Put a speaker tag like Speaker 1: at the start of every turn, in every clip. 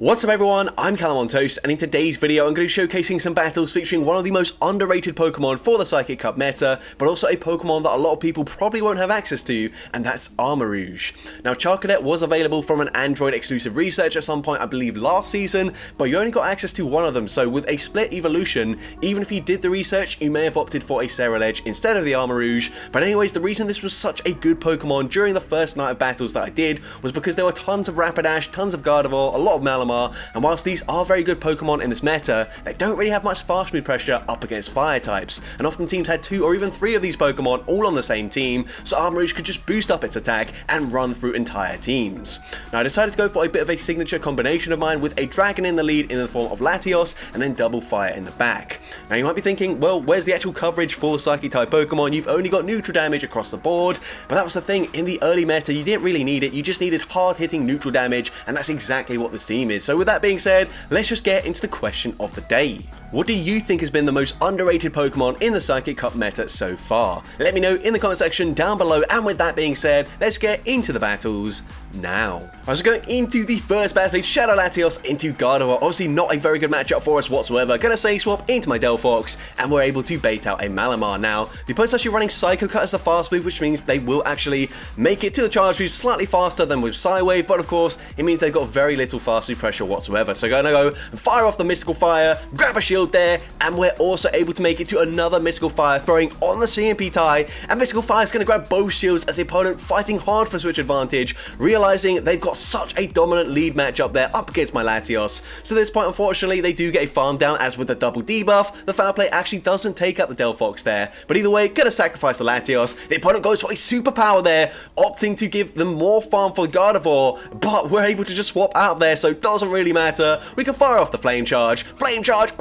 Speaker 1: What's up everyone, I'm CallumOnToast, and in today's video I'm going to be showcasing some battles featuring one of the most underrated Pokemon for the Psychic Cup meta, but also a Pokemon that a lot of people probably won't have access to, and that's Armarouge. Now Charcadet was available from an Android exclusive research at some point, I believe last season, but you only got access to one of them, so with a split evolution, even if you did the research, you may have opted for a Ceruledge instead of the Armarouge. But anyways, the reason this was such a good Pokemon during the first night of battles that I did was because there were tons of Rapidash, tons of Gardevoir, a lot of Malamar, and whilst these are very good Pokemon in this meta, they don't really have much fast move pressure up against fire types, and often teams had 2 or even 3 of these Pokemon all on the same team, so Armarouge could just boost up its attack and run through entire teams. Now I decided to go for a bit of a signature combination of mine with a Dragon in the lead in the form of Latios, and then double fire in the back. Now you might be thinking, well, where's the actual coverage for the Psychic type Pokemon? You've only got neutral damage across the board, but that was the thing, in the early meta you didn't really need it, you just needed hard hitting neutral damage, and that's exactly what this team is. So with that being said, let's just get into the question of the day. What do you think has been the most underrated Pokemon in the Psychic Cup meta so far? Let me know in the comment section down below, and with that being said, let's get into the battles now. So going into the first battle, it's Shadow Latios into Gardevoir. Obviously not a very good matchup for us whatsoever. Gonna say swap into my Delphox, and we're able to bait out a Malamar. Now, the opponent's actually running Psycho Cut as the fast move, which means they will actually make it to the charge move slightly faster than with Psywave, but of course, it means they've got very little fast move pressure whatsoever. So gonna go and fire off the Mystical Fire, grab a shield there, and we're also able to make it to another Mystical Fire, throwing on the CMP tie, and Mystical Fire is going to grab both shields as the opponent fighting hard for switch advantage, realizing they've got such a dominant lead matchup there up against my Latios. So at this point, unfortunately, they do get a farm down, as with the double debuff, the foul play actually doesn't take out the Delphox there, but either way, gonna sacrifice the Latios. The opponent goes for a superpower there, opting to give them more farm for the Gardevoir, but we're able to just swap out there, so it doesn't really matter. We can fire off the Flame Charge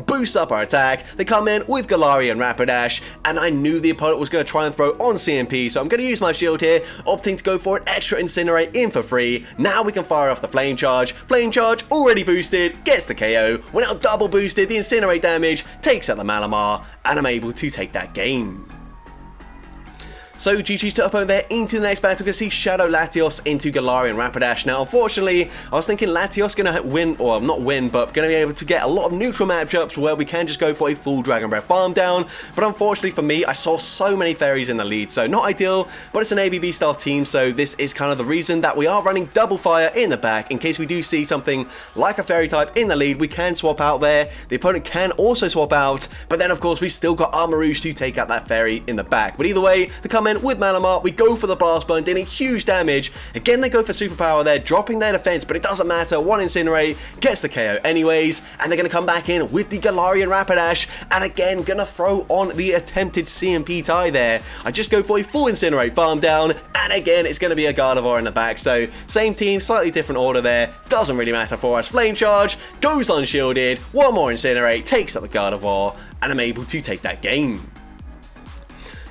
Speaker 1: boosts up our attack. They come in with Galarian Rapidash, and I knew the opponent was going to try and throw on CMP, so I'm going to use my shield here, opting to go for an extra Incinerate in for free. Now we can fire off the Flame Charge already boosted, gets the KO. We're now double boosted, the Incinerate damage takes out the Malamar, and I'm able to take that game. So GG's to opponent there into the next battle. We're going to see Shadow Latios into Galarian Rapidash. Now unfortunately, I was thinking Latios going to win, or not win, but going to be able to get a lot of neutral matchups where we can just go for a full Dragon Breath farm down. But unfortunately for me, I saw so many fairies in the lead, so not ideal, but it's an ABB style team, so this is kind of the reason that we are running double fire in the back. In case we do see something like a fairy type in the lead, we can swap out there. The opponent can also swap out, but then of course we still got Armarouge to take out that fairy in the back. But either way, they come in with Malamar, we go for the Blast Burn, dealing huge damage. Again, they go for Superpower there, dropping their defense, but it doesn't matter. One Incinerate gets the KO anyways, and they're going to come back in with the Galarian Rapidash, and again, going to throw on the attempted CMP tie there. I just go for a full Incinerate farm down, and again, it's going to be a Gardevoir in the back. So, same team, slightly different order there. Doesn't really matter for us. Flame Charge, goes unshielded, one more Incinerate, takes out the Gardevoir, and I'm able to take that game.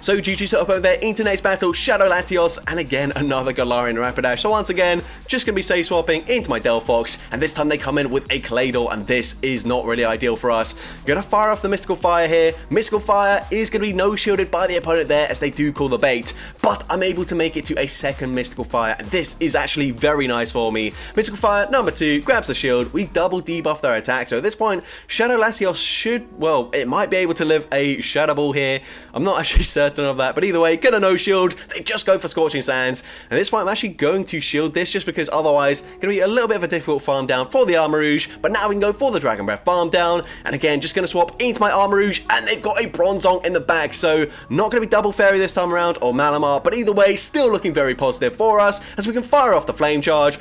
Speaker 1: So GG's to opponent there into next battle, Shadow Latios, and again another Galarian Rapidash. So once again, just going to be safe swapping into my Delphox, and this time they come in with a Claydol, and this is not really ideal for us. Going to fire off the Mystical Fire here. Mystical Fire is going to be no shielded by the opponent there, as they do call the bait, but I'm able to make it to a second Mystical Fire, and this is actually very nice for me. Mystical Fire number 2 grabs the shield, we double debuff their attack, so at this point, Shadow Latios should, well, it might be able to live a Shadow Ball here. I'm not actually certain of that, but either way, gonna no shield. They just go for Scorching Sands, and this point I'm actually going to shield this just because otherwise gonna be a little bit of a difficult farm down for the Armarouge. But now we can go for the Dragon Breath farm down, and again just gonna swap into my Armarouge, and they've got a Bronzong in the back, so not gonna be double fairy this time around, or Malamar, but either way still looking very positive for us, as we can fire off the Flame Charge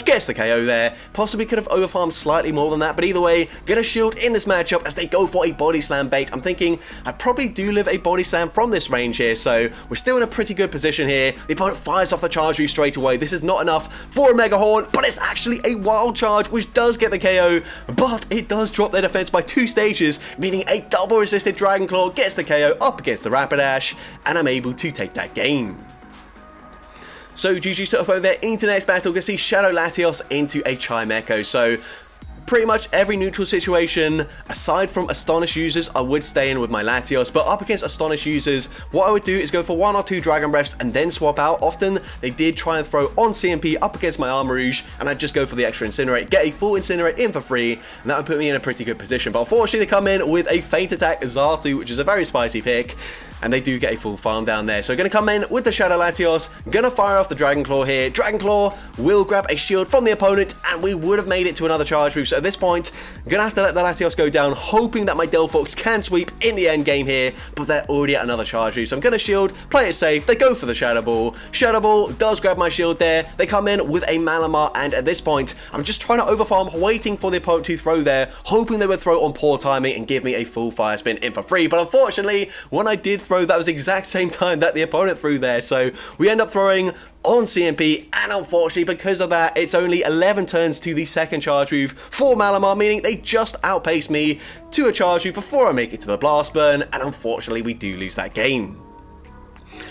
Speaker 1: gets the KO there. Possibly could have overfarmed slightly more than that, but either way, gonna shield in this matchup as they go for a Body Slam bait. I'm thinking I probably do live a Body Slam from this range here, so we're still in a pretty good position here. The opponent fires off the Charge Move straight away. This is not enough for a Mega Horn, but it's actually a Wild Charge, which does get the KO, but it does drop their defense by 2 stages, meaning a double resisted Dragon Claw gets the KO up against the Rapidash, and I'm able to take that game. So GG's to opponent there into the next battle. We're going to see Shadow Latios into a Chimecho. So pretty much every neutral situation, aside from Astonish users, I would stay in with my Latios, but up against Astonish users, what I would do is go for 1 or 2 Dragon Breaths and then swap out. Often, they did try and throw on CMP up against my Armarouge, and I'd just go for the extra Incinerate, get a full Incinerate in for free, and that would put me in a pretty good position. But unfortunately, they come in with a Feint Attack Xatu, which is a very spicy pick, and they do get a full farm down there. So going to come in with the Shadow Latios, going to fire off the Dragon Claw here. Dragon Claw will grab a shield from the opponent, and we would have made it to another charge move. So at this point, I'm going to have to let the Latios go down, hoping that my Delphox can sweep in the end game here, but they're already at another charge move. So I'm going to shield, play it safe, they go for the Shadow Ball. Shadow Ball does grab my shield there. They come in with a Malamar, and at this point, I'm just trying to overfarm, waiting for the opponent to throw there, hoping they would throw on poor timing and give me a full fire spin in for free. But unfortunately, when I did throw, that was the exact same time that the opponent threw there. So we end up throwing on CMP, and unfortunately because of that, it's only 11 turns to the second charge move for Malamar, meaning they just outpaced me to a charge move before I make it to the Blast Burn, and unfortunately we do lose that game.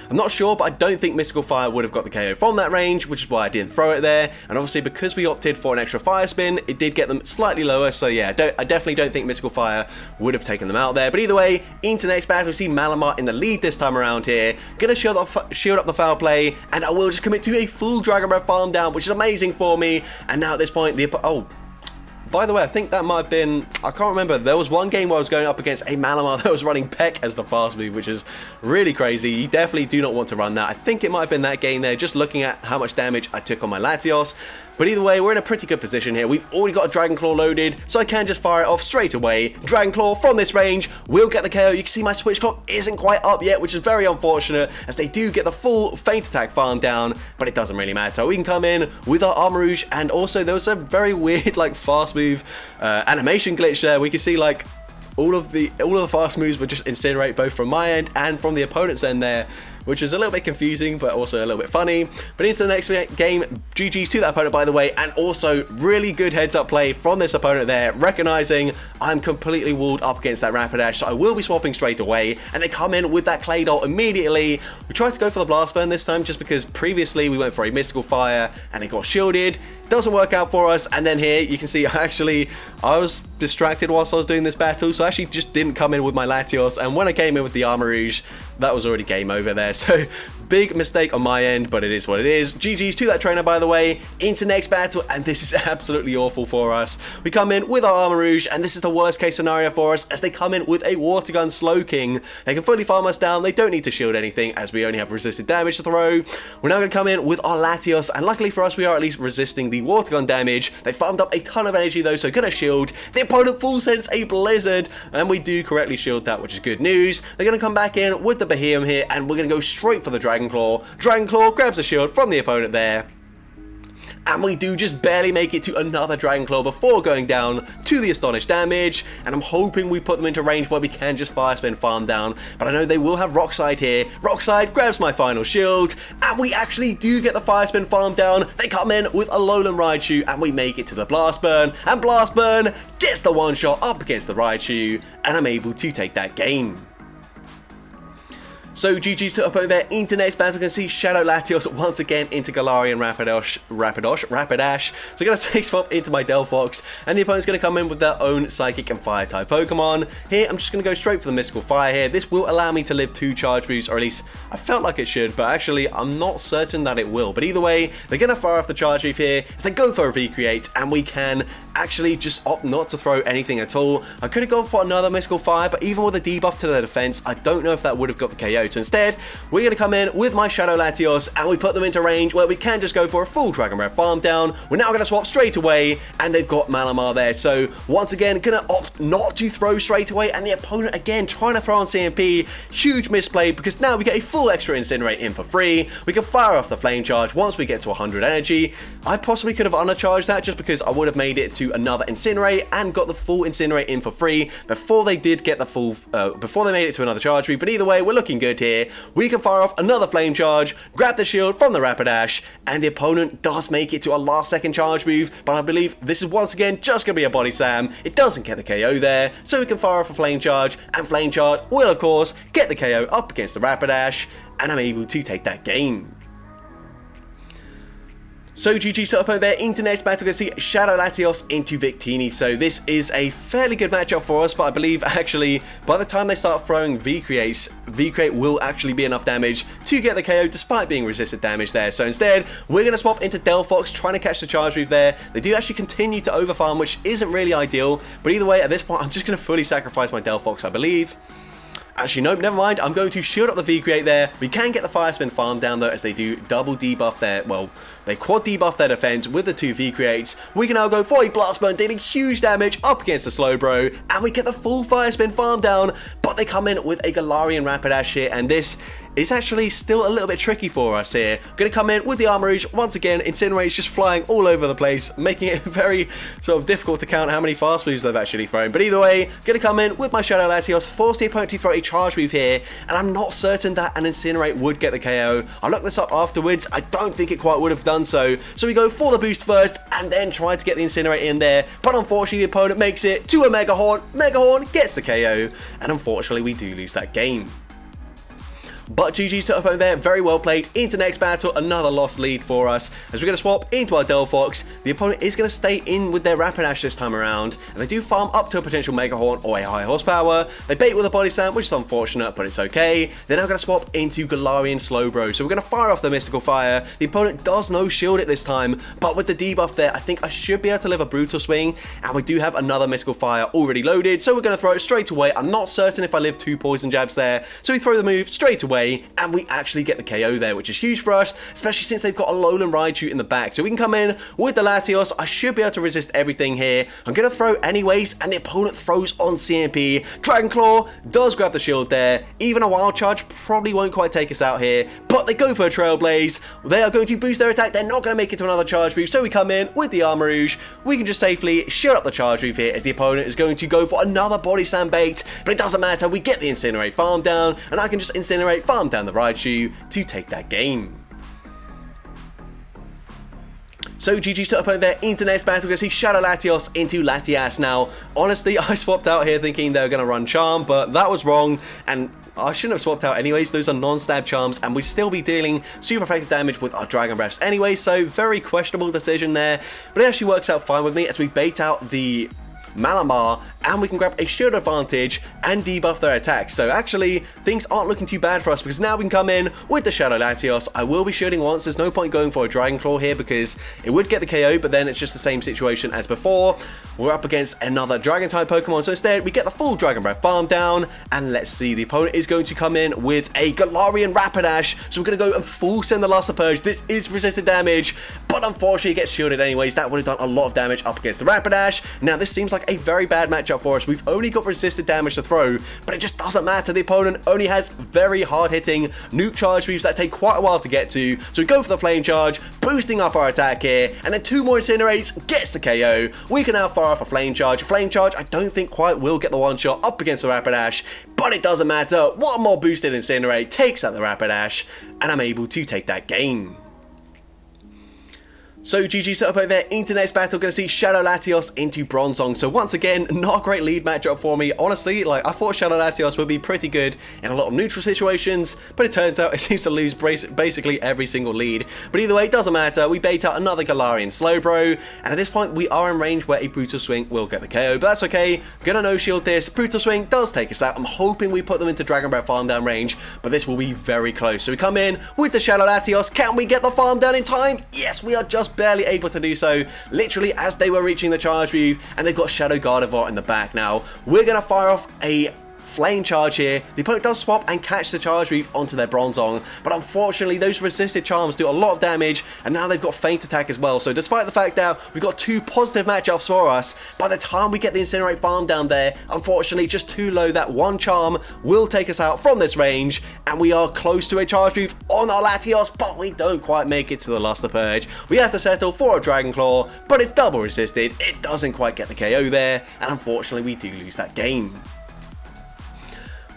Speaker 1: I'm not sure, but I don't think Mystical Fire would have got the KO from that range, which is why I didn't throw it there. And obviously, because we opted for an extra Fire Spin, it did get them slightly lower. So yeah, I definitely don't think Mystical Fire would have taken them out there. But either way, into next battle, we see Malamar in the lead this time around here. Gonna shield up the foul play, and I will just commit to a full Dragon Breath farm down, which is amazing for me. And now at this point, by the way, I think that might have been, I can't remember, there was one game where I was going up against a Malamar that was running Peck as the fast move, which is really crazy. You definitely do not want to run that. I think it might have been that game there, just looking at how much damage I took on my Latios. But either way, we're in a pretty good position here. We've already got a Dragon Claw loaded, so I can just fire it off straight away. Dragon Claw from this range will get the KO. You can see my switch clock isn't quite up yet, which is very unfortunate, as they do get the full Feint Attack farm down, but it doesn't really matter. We can come in with our Armarouge, and also there was a very weird, like, fast move animation glitch there. We can see, like, all of the fast moves were just Incinerate, both from my end and from the opponent's end there, which is a little bit confusing, but also a little bit funny. But into the next game, GG's to that opponent, by the way, and also really good heads-up play from this opponent there, recognizing I'm completely walled up against that Rapidash, so I will be swapping straight away, and they come in with that Claydol immediately. We tried to go for the Blast Burn this time, just because previously we went for a Mystical Fire, and it got shielded. Doesn't work out for us, and then here, you can see, I was distracted whilst I was doing this battle, so I actually just didn't come in with my Latios, and when I came in with the Armarouge, that was already game over there. So big mistake on my end, but it is what it is. GG's to that trainer, by the way. Into next battle, and this is absolutely awful for us. We come in with our Armarouge, and this is the worst case scenario for us, as they come in with a Water Gun Slowking. They can fully farm us down. They don't need to shield anything, as we only have resisted damage to throw. We're now going to come in with our Latios, and luckily for us, we are at least resisting the Water Gun damage. They farmed up a ton of energy though, so gonna shield. The opponent full sends a Blizzard, and we do correctly shield that, which is good news. They're going to come back in with the Behemoth here, and we're going to go straight for the Dragon Claw. Dragon Claw grabs a shield from the opponent there, and we do just barely make it to another Dragon Claw before going down to the Astonished damage, and I'm hoping we put them into range where we can just Fire Spin farm down, but I know they will have Rockslide here. Rockslide grabs my final shield, and we actually do get the Fire Spin farm down. They come in with a Alolan Raichu, and we make it to the Blast Burn, and Blast Burn gets the one shot up against the Raichu, and I'm able to take that game. So GG's to opponent there. Into next battle, we can see Shadow Latios once again into Galarian Rapidash. So I'm going to say swap into my Delphox, and the opponent's going to come in with their own Psychic and Fire type Pokemon. Here, I'm just going to go straight for the Mystical Fire here. This will allow me to live 2 charge moves, or at least I felt like it should, but actually I'm not certain that it will. But either way, they're going to fire off the charge move here, as they go for a V-Create, and we can actually just opt not to throw anything at all. I could have gone for another Mystical Fire, but even with a debuff to their defense, I don't know if that would have got the KO. So instead, we're going to come in with my Shadow Latios, and we put them into range where we can just go for a full Dragon Breath farm down. We're now going to swap straight away, and they've got Malamar there. So once again, going to opt not to throw straight away, and the opponent again trying to throw on CMP. Huge misplay, because now we get a full extra Incinerate in for free. We can fire off the Flame Charge once we get to 100 energy. I possibly could have undercharged that, just because I would have made it to another Incinerate and got the full Incinerate in for free before they did get the full, before they made it to another charge move. But either way, we're looking good here. We can fire off another Flame Charge, grab the shield from the Rapidash, and the opponent does make it to a last second charge move, but I believe this is once again just going to be a Body Slam. It doesn't get the KO there, so we can fire off a Flame Charge, and Flame Charge will of course get the KO up against the Rapidash, and I'm able to take that game. So GG's to opponent there, into next battle, we're going to see Shadow Latios into Victini. So this is a fairly good matchup for us, but I believe actually by the time they start throwing V-Creates, V-Create will actually be enough damage to get the KO despite being resisted damage there. So instead, we're going to swap into Delphox, trying to catch the charge move there. They do actually continue to overfarm, which isn't really ideal, but either way, at this point, I'm just going to fully sacrifice my Delphox, I believe. Actually, nope, never mind. I'm going to shield up the V-Create there. We can get the Fire Spin farm down though, as they do double debuff their, well, they quad debuff their defense with the 2 V-Creates. We can now go for a Blast Burn, dealing huge damage up against the Slowbro, and we get the full Fire Spin farm down, but they come in with a Galarian Rapidash here, and this is actually still a little bit tricky for us here. Going to come in with the Armarouge. Once again, Incinerate's just flying all over the place, making it very sort of difficult to count how many fast moves they've actually thrown. But either way, going to come in with my Shadow Latios, force the opponent to throw a charge move here, and I'm not certain that an Incinerate would get the KO. I looked this up afterwards. I don't think it quite would have done so. So we go for the boost first, and then try to get the Incinerate in there. But unfortunately, the opponent makes it to a Mega Horn. Mega Horn gets the KO, and unfortunately, we do lose that game. But GG's to opponent there, very well played. Into next battle, another lost lead for us. As we're going to swap into our Delphox, the opponent is going to stay in with their Rapidash this time around, and they do farm up to a potential Mega Horn or a high horsepower. They bait with a Body Slam, which is unfortunate, but it's okay. They're now going to swap into Galarian Slowbro, so we're going to fire off the Mystical Fire. The opponent does no shield it this time, but with the debuff there, I think I should be able to live a Brutal Swing, and we do have another Mystical Fire already loaded, so we're going to throw it straight away. I'm not certain if I live 2 Poison Jabs there, so we throw the move straight away, and we actually get the KO there, which is huge for us, especially since they've got a Alolan Raichu in the back. So we can come in with the Latios. I should be able to resist everything here. I'm going to throw anyways, and the opponent throws on CMP. Dragon Claw does grab the shield there. Even a Wild Charge probably won't quite take us out here, but they go for a Trailblaze. They are going to boost their attack. They're not going to make it to another charge move, so we come in with the Armarouge. We can just safely shield up the charge move here, as the opponent is going to go for another Body Slam bait, but it doesn't matter. We get the Incinerate farm down, and I can just Incinerate farm down the Raichu to take that game. So GG's to opponent there, into next battle, we're going to see Shadow Latios into Latias. Now, honestly, I swapped out here thinking they were going to run Charm, but that was wrong, and I shouldn't have swapped out anyways. Those are non-stab charms, and we'd still be dealing super effective damage with our Dragon Breaths anyway, so very questionable decision there, but it actually works out fine with me as we bait out the Malamar, and we can grab a shield advantage and debuff their attacks. So actually, things aren't looking too bad for us, because now we can come in with the Shadow Latios. I will be shielding once. There's no point going for a Dragon Claw here, because it would get the KO, but then it's just the same situation as before. We're up against another Dragon-type Pokemon, so instead, we get the full Dragon Breath farm down, and let's see, the opponent is going to come in with a Galarian Rapidash, so we're going to go and full send the Luster Purge. This is resisted damage, but unfortunately, it gets shielded anyways. That would have done a lot of damage up against the Rapidash. Now, this seems like a very bad matchup for us. We've only got resisted damage to throw, but it just doesn't matter. The opponent only has very hard-hitting nuke charge moves that take quite a while to get to, so we go for the Flame Charge, boosting up our attack here, and then 2 more Incinerates gets the KO. We can now fire off a Flame Charge. Flame Charge, I don't think quite will get the one-shot up against the Rapidash, but it doesn't matter. One more boosted Incinerate takes out the Rapidash, and I'm able to take that game. So GG's set up over there, into next battle, going to see Shadow Latios into Bronzong. So once again, not a great lead matchup for me. Honestly, like, I thought Shadow Latios would be pretty good in a lot of neutral situations, but it turns out it seems to lose basically every single lead. But either way, it doesn't matter. We bait out another Galarian Slowbro, and at this point, we are in range where a Brutal Swing will get the KO, but that's okay. Gonna no-shield this. Brutal Swing does take us out. I'm hoping we put them into Dragon Breath farm down range, but this will be very close. So we come in with the Shadow Latios. Can we get the farm down in time? Yes, we are just barely able to do so, literally as they were reaching the charge move, and they've got Shadow Gardevoir in the back. Now we're gonna fire off a Flame Charge here. The opponent does swap and catch the charge move onto their Bronzong, but unfortunately those resisted charms do a lot of damage, and now they've got Feint Attack as well. So despite the fact that we've got 2 positive matchups for us, by the time we get the Incinerate farm down there, unfortunately just too low. That one charm will take us out from this range, and we are close to a charge move on our Latios, but we don't quite make it to the Luster Purge. We have to settle for a Dragon Claw, but it's double resisted. It doesn't quite get the KO there, and unfortunately we do lose that game.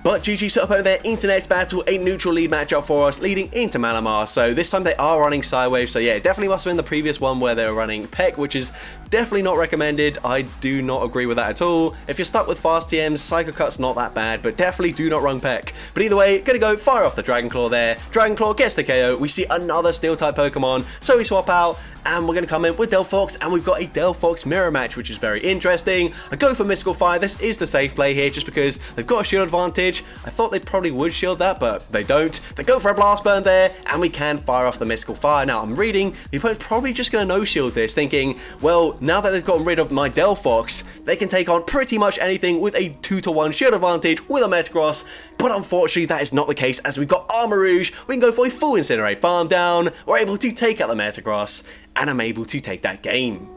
Speaker 1: But GG set up over there into next battle, a neutral lead matchup for us, leading into Malamar. So this time they are running Psywave, so yeah, it definitely must have been the previous one where they were running Peck, which is definitely not recommended. I do not agree with that at all. If you're stuck with fast TMs, Psycho Cut's not that bad, but definitely do not run Peck. But either way, gonna go fire off the Dragon Claw there. Dragon Claw gets the KO. We see another Steel-type Pokemon, so we swap out, and we're going to come in with Delphox, and we've got a Delphox mirror match, which is very interesting. I go for Mystical Fire. This is the safe play here, just because they've got a shield advantage. I thought they probably would shield that, but they don't. They go for a Blast Burn there, and we can fire off the Mystical Fire. Now, I'm reading, the opponent's probably just going to no-shield this, thinking, well, now that they've gotten rid of my Delphox, they can take on pretty much anything with a 2-to-1 shield advantage with a Metagross, but unfortunately, that is not the case, as we've got Armarouge. We can go for a full Incinerate Farm Down. We're able to take out the Metagross, and I'm able to take that game.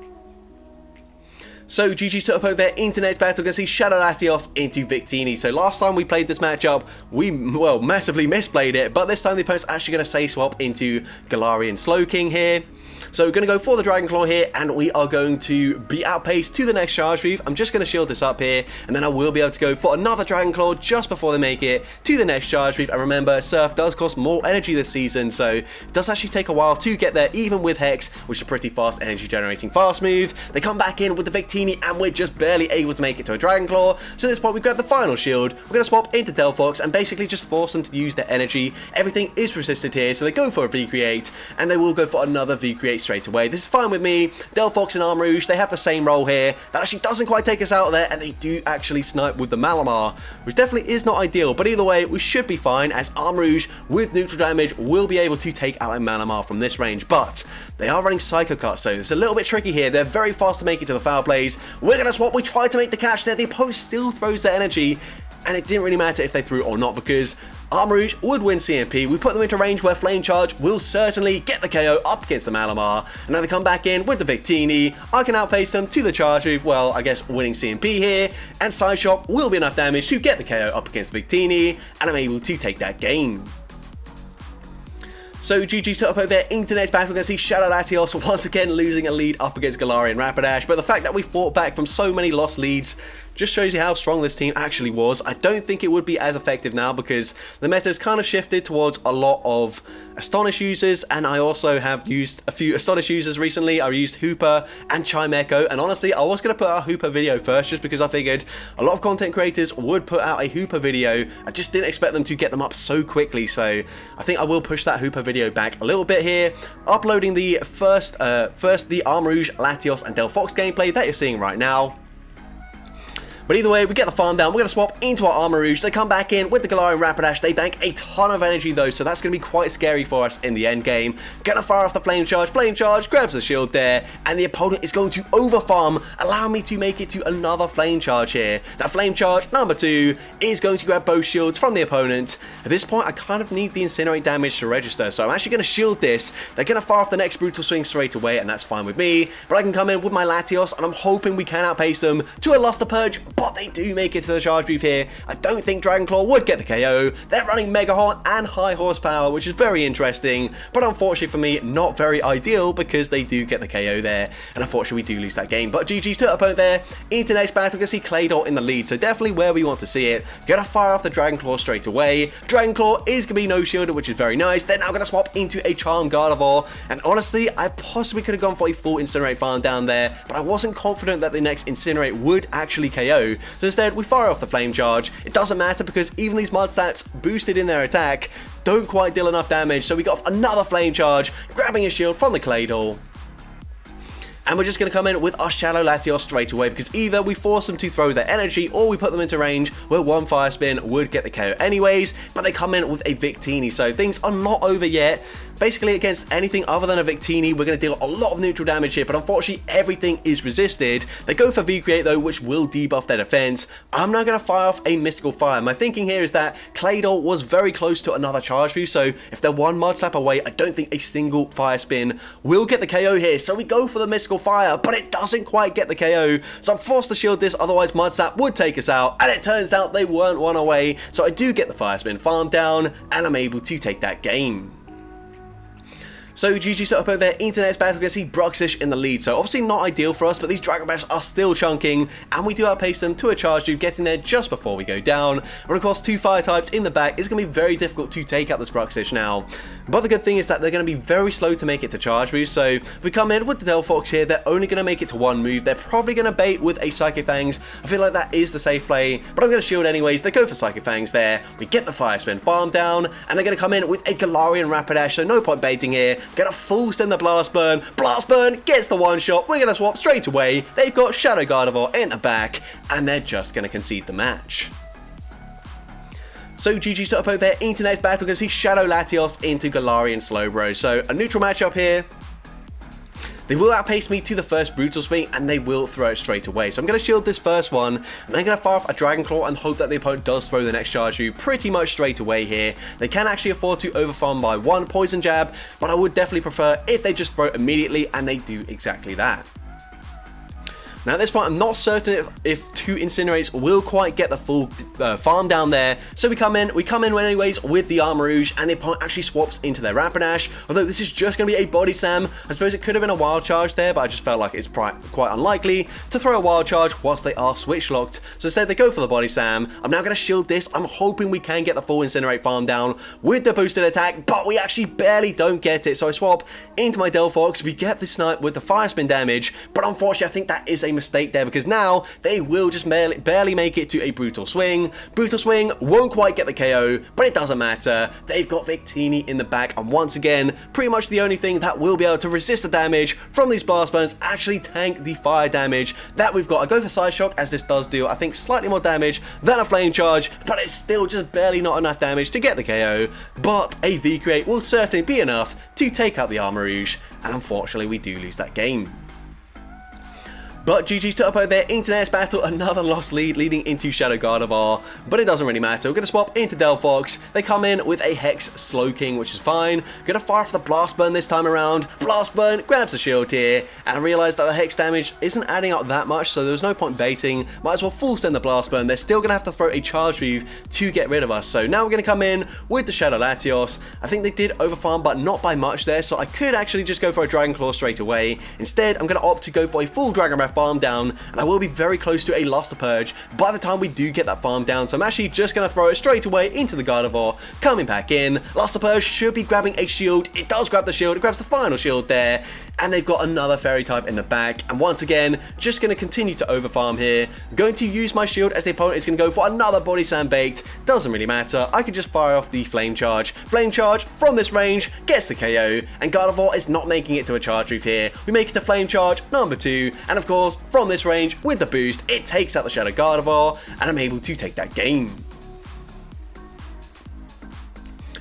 Speaker 1: So GG set up over there into next battle, gonna see Shadow Latios into Victini. So last time we played this matchup, we, well, massively misplayed it, but this time the opponent's actually gonna say swap into Galarian Slowking here. So we're going to go for the Dragon Claw here, and we are going to be outpaced to the next Charge Move. I'm just going to shield this up here, and then I will be able to go for another Dragon Claw just before they make it to the next Charge Move. And remember, Surf does cost more energy this season, so it does actually take a while to get there, even with Hex, which is a pretty fast energy generating fast move. They come back in with the Victini, and we're just barely able to make it to a Dragon Claw. So at this point, we grab the final shield. We're going to swap into Delphox and basically just force them to use their energy. Everything is resisted here, so they go for a V-Create, and they will go for another V-Create straight away. This is fine with me. Delphox and Armarouge, they have the same role here. That actually doesn't quite take us out of there, and they do actually snipe with the Malamar, which definitely is not ideal, but either way, we should be fine, as Armarouge, with neutral damage, will be able to take out a Malamar from this range, but they are running Psycho Cut, so it's a little bit tricky here. They're very fast to make it to the foul plays. We're going to swap. We tried to make the catch there. The opponent still throws their energy, and it didn't really matter if they threw or not, because Armarouge would win CMP. We put them into range where Flame Charge will certainly get the KO up against the Malamar, and now they come back in with the Victini. I can outpace them to the Charge Move, well, I guess winning CMP here, and Side Shot will be enough damage to get the KO up against Victini, and I'm able to take that game. So GG set up over there into next battle. We're going to see Shadow Latios once again losing a lead up against Galarian Rapidash, but the fact that we fought back from so many lost leads just shows you how strong this team actually was. I don't think it would be as effective now, because the meta has kind of shifted towards a lot of Astonish users, and I also have used a few Astonish users recently. I used Hooper and Chimecho, and honestly, I was going to put out a Hooper video first, just because I figured a lot of content creators would put out a Hooper video. I just didn't expect them to get them up so quickly, so I think I will push that Hooper video back a little bit here, uploading the first the Armarouge, Latios, and Delphox gameplay that you're seeing right now. But either way, we get the farm down. We're going to swap into our Armarouge. They come back in with the Galarian Rapidash. They bank a ton of energy though, so that's going to be quite scary for us in the end game. Going to fire off the Flame Charge. Flame Charge grabs the shield there, and the opponent is going to overfarm, allowing me to make it to another Flame Charge here. That Flame Charge, number 2, is going to grab both shields from the opponent. At this point, I kind of need the Incinerate damage to register, so I'm actually going to shield this. They're going to fire off the next Brutal Swing straight away, and that's fine with me. But I can come in with my Latios, and I'm hoping we can outpace them to a Luster Purge, but they do make it to the Charge Move here. I don't think Dragon Claw would get the KO. They're running Mega Horn and High Horsepower, which is very interesting, but unfortunately for me, not very ideal, because they do get the KO there, and unfortunately we do lose that game. But GG's to our opponent there. Into next battle, we're going to see Claydol in the lead, so definitely where we want to see it. Gonna fire off the Dragon Claw straight away. Dragon Claw is going to be no shielded, which is very nice. They're now going to swap into a Charm Gardevoir, and honestly, I possibly could have gone for a full Incinerate farm down there, but I wasn't confident that the next Incinerate would actually KO. So instead, we fire off the Flame Charge. It doesn't matter, because even these Mud Slaps boosted in their attack don't quite deal enough damage, so we got another Flame Charge, grabbing a shield from the Claydol. And we're just going to come in with our Shadow Latios straight away, because either we force them to throw their energy, or we put them into range where one Fire Spin would get the KO anyways, but they come in with a Victini, so things are not over yet. Basically, against anything other than a Victini, we're going to deal a lot of neutral damage here, but unfortunately, everything is resisted. They go for V-Create though, which will debuff their defense. I'm now going to fire off a Mystical Fire. My thinking here is that Claydol was very close to another Charge Move, so if they're one Mud Slap away, I don't think a single Fire Spin will get the KO here. So we go for the Mystical Fire, but it doesn't quite get the KO, so I'm forced to shield this, otherwise Mud Slap would take us out, and it turns out they weren't one away, so I do get the Fire Spin farm down, and I'm able to take that game. So GG set up over there, internet's battle against the Bruxish in the lead. So obviously not ideal for us, but these Dragon Breaths are still chunking, and we do outpace them to a charge dude, getting there just before we go down. But of course, 2 fire types in the back is going to be very difficult to take out this Bruxish now. But the good thing is that they're going to be very slow to make it to charge boost. So if we come in with the Delphox here, they're only going to make it to 1 move. They're probably going to bait with a Psychic Fangs. I feel like that is the safe play, but I'm going to shield anyways. They go for Psychic Fangs there. We get the Fire Spin farm down, and they're going to come in with a Galarian Rapidash, so no point baiting here. Going to full send the Blast Burn. Blast Burn gets the one shot. We're going to swap straight away. They've got Shadow Gardevoir in the back, and they're just going to concede the match. So GG set up over there, internet's battle against the Shadow Latios into Galarian Slowbro. So a neutral matchup here. They will outpace me to the first Brutal Swing, and they will throw it straight away. So I'm going to shield this first one, and I'm going to fire off a Dragon Claw and hope that the opponent does throw the next charge move pretty much straight away here. They can actually afford to overfarm by 1 Poison Jab, but I would definitely prefer if they just throw it immediately, and they do exactly that. Now at this point, I'm not certain if 2 Incinerates will quite get the full farm down there. So we come in anyways with the Armarouge, and the opponent actually swaps into their Rapidash. Although this is just going to be a Body Slam. I suppose it could have been a Wild Charge there, but I just felt like it's quite unlikely to throw a Wild Charge whilst they are switch locked. So instead they go for the Body Slam. I'm now going to shield this. I'm hoping we can get the full Incinerate farm down with the boosted attack, but we actually barely don't get it. So I swap into my Delphox. We get the snipe with the Fire Spin damage, but unfortunately I think that is a mistake there, because now they will just barely make it to a Brutal Swing. Brutal Swing won't quite get the KO, but it doesn't matter. They've got Victini in the back, and once again, pretty much the only thing that will be able to resist the damage from these Blast Burns, actually tank the fire damage that we've got. I go for Side Shock, as this does deal, I think, slightly more damage than a Flame Charge, but it's still just barely not enough damage to get the KO. But a V-Create will certainly be enough to take out the Armarouge, and unfortunately we do lose that game. But GG's set up over there, internet's battle, another lost lead leading into Shadow Gardevoir, but it doesn't really matter. We're going to swap into Delphox. They come in with a Hex Slowking, which is fine. Going to fire off the Blast Burn this time around. Blast Burn grabs the shield here, and I realised that the Hex damage isn't adding up that much, so there was no point baiting. Might as well full send the Blast Burn. They're still going to have to throw a Charge Move to get rid of us. So now we're going to come in with the Shadow Latios. I think they did overfarm, but not by much there, so I could actually just go for a Dragon Claw straight away. Instead, I'm going to opt to go for a full Dragon Breath farm down, and I will be very close to a Luster Purge by the time we do get that farm down. So I'm actually just going to throw it straight away into the Gardevoir, coming back in. Luster Purge should be grabbing a shield. It does grab the shield. It grabs the final shield there, and they've got another Fairy type in the back. And once again, just going to continue to overfarm here. I'm going to use my shield as the opponent is going to go for another Body Slam bait. Doesn't really matter. I can just fire off the Flame Charge. Flame Charge from this range gets the KO, and Gardevoir is not making it to a charge move here. We make it to Flame Charge number 2, and of course, from this range with the boost, it takes out the Shadow Gardevoir, and I'm able to take that game.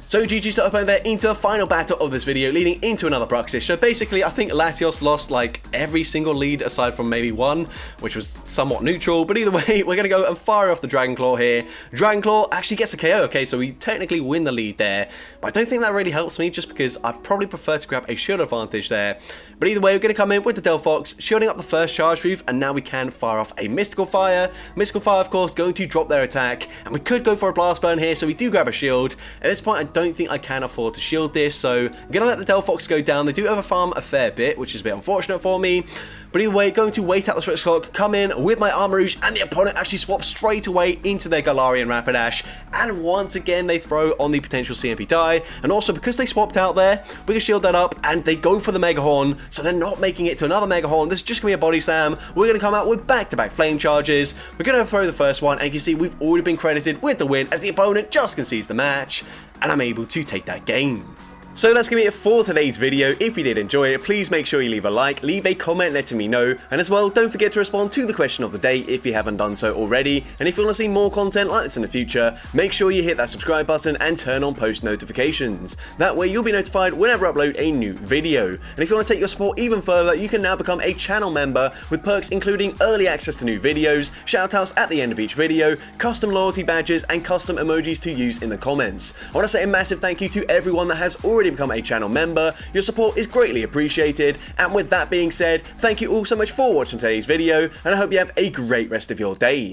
Speaker 1: So GG's to open there into the final battle of this video, leading into another Bruxish. So basically, I think Latios lost like every single lead aside from maybe one, which was somewhat neutral. But either way, we're going to go and fire off the Dragon Claw here. Dragon Claw actually gets a KO, okay, so we technically win the lead there. But I don't think that really helps me, just because I'd probably prefer to grab a shield advantage there. But either way, we're going to come in with the Delphox, shielding up the first charge move, and now we can fire off a Mystical Fire. Mystical Fire, of course, going to drop their attack, and we could go for a Blast Burn here, so we do grab a shield. At this point, I don't think I can afford to shield this, so I'm going to let the Delphox go down. They do overfarm a fair bit, which is a bit unfortunate for me. But either way, going to wait out the switch clock, come in with my Armarouge, and the opponent actually swaps straight away into their Galarian Rapidash. And once again, they throw on the potential CMP die. And also, because they swapped out there, we can shield that up, and they go for the Mega Horn, so they're not making it to another Mega Horn. This is just going to be a Body Slam. We're going to come out with back-to-back Flame Charges. We're going to throw the first one, and you can see we've already been credited with the win, as the opponent just concedes the match, and I'm able to take that game. So that's going to be it for today's video. If you did enjoy it, please make sure you leave a like, leave a comment letting me know, and as well, don't forget to respond to the question of the day if you haven't done so already. And if you want to see more content like this in the future, make sure you hit that subscribe button and turn on post notifications. That way you'll be notified whenever I upload a new video. And if you want to take your support even further, you can now become a channel member with perks including early access to new videos, shoutouts at the end of each video, custom loyalty badges, and custom emojis to use in the comments. I want to say a massive thank you to everyone that has already become a channel member. Your support is greatly appreciated, and with that being said, thank you all so much for watching today's video, and I hope you have a great rest of your day.